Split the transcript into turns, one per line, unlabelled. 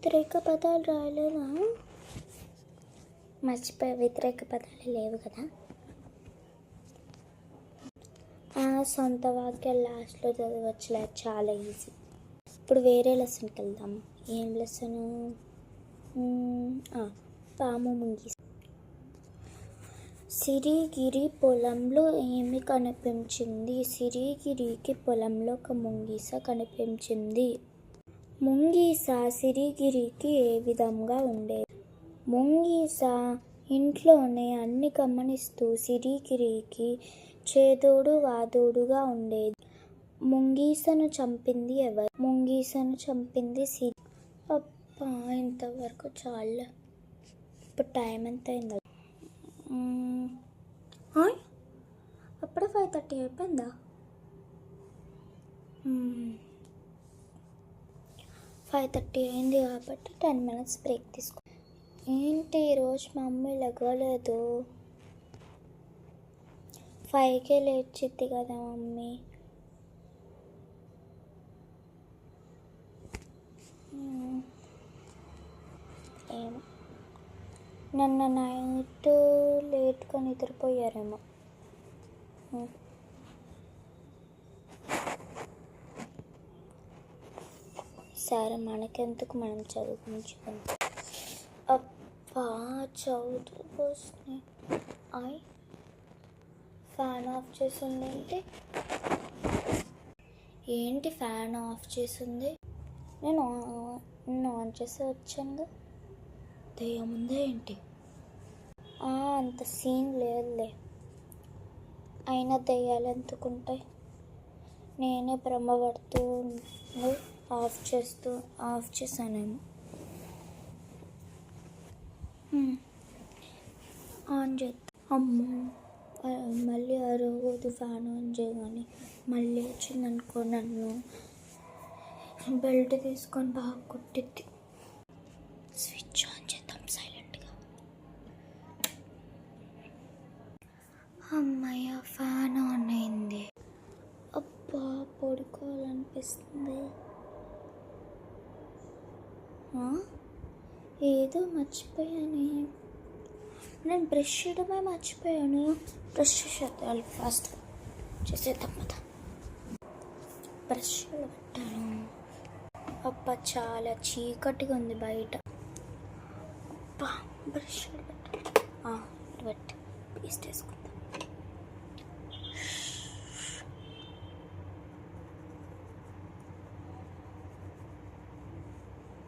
వ్యతిరేక పదాలు రాయలేదా? మర్చిపోయే, వ్యతిరేక పదాలు లేవు కదా. సొంత వాక్యాలు లాస్ట్లో చదవచ్చులే, చాలా ఈజీ. ఇప్పుడు వేరే లెసన్కి వెళ్దాం. ఏం లెసను? పాము ముంగీస. సిరిగిరి పొలంలో ఏమి కనిపించింది? సిరిగిరికి పొలంలో ఒక ముంగీస కనిపించింది. ముంగీస సిరిగిరికి ఏ విధంగా ఉండేది? ముంగీస ఇంట్లోనే అన్ని గమనిస్తూ సిరిగిరికి చేదోడు వాదోడుగా ఉండేది. ముంగీసను చంపింది ఎవరు? ముంగీసను చంపింది సిరి. అబ్బా, ఇంతవరకు చాలా. ఇప్పుడు టైం ఎంత అయింది? అప్పుడే 5:30 అయిపోయిందా? 5:30 అయింది కాబట్టి 10 minutes బ్రేక్ తీసుకో. ఏంటి ఈరోజు మమ్మీ లెగలేదు? 5కే లేచిద్ది కదా మమ్మీ. ఏమో, నిన్న నైట్ లేట్గా నిద్రపోయారేమో. సరే, మనకెందుకు, మనం చదువుకుంటున్నాం. అబ్బా, చదువుతుంది. ఫ్యాన్ ఆఫ్ చేసింది ఏంటి? ఫ్యాన్ ఆఫ్ చేసింది. నేను ఆన్ చేసి వచ్చాను. దెయ్యం ఉందా ఏంటి? అంత సీన్ లేదులే. అయినా దెయ్యాలు ఎందుకుంటాయి? నేనే భ్రమపడుతూ ఆఫ్ చేశానేమో. ఆన్ చేద్దాం. అమ్మో, మళ్ళీ అరవదు. ఫ్యాన్ ఆన్ చేయగానే మళ్ళీ వచ్చిందనుకో, నన్ను బెల్ట్ తీసుకొని బాగా కొట్టిద్ది. స్విచ్ ఆన్ చేద్దాం సైలెంట్గా. అమ్మయ్య, ఫ్యాన్ ఆన్ అయింది. అబ్బా, పడుకోవాలనిపిస్తుంది. ఏదో మర్చిపోయాను. నేను బ్రష్ చేయడమే మర్చిపోయాను. బ్రష్ చేసేద్దాం, ఫాస్ట్ చేసేద్దాం కదా. బ్రష్ పెట్టాను. అబ్బా, చాలా చీకటిగా ఉంది బయట. అబ్బా, బ్రష్ పెట్టి పేస్ట్ వేసుకుంటాను.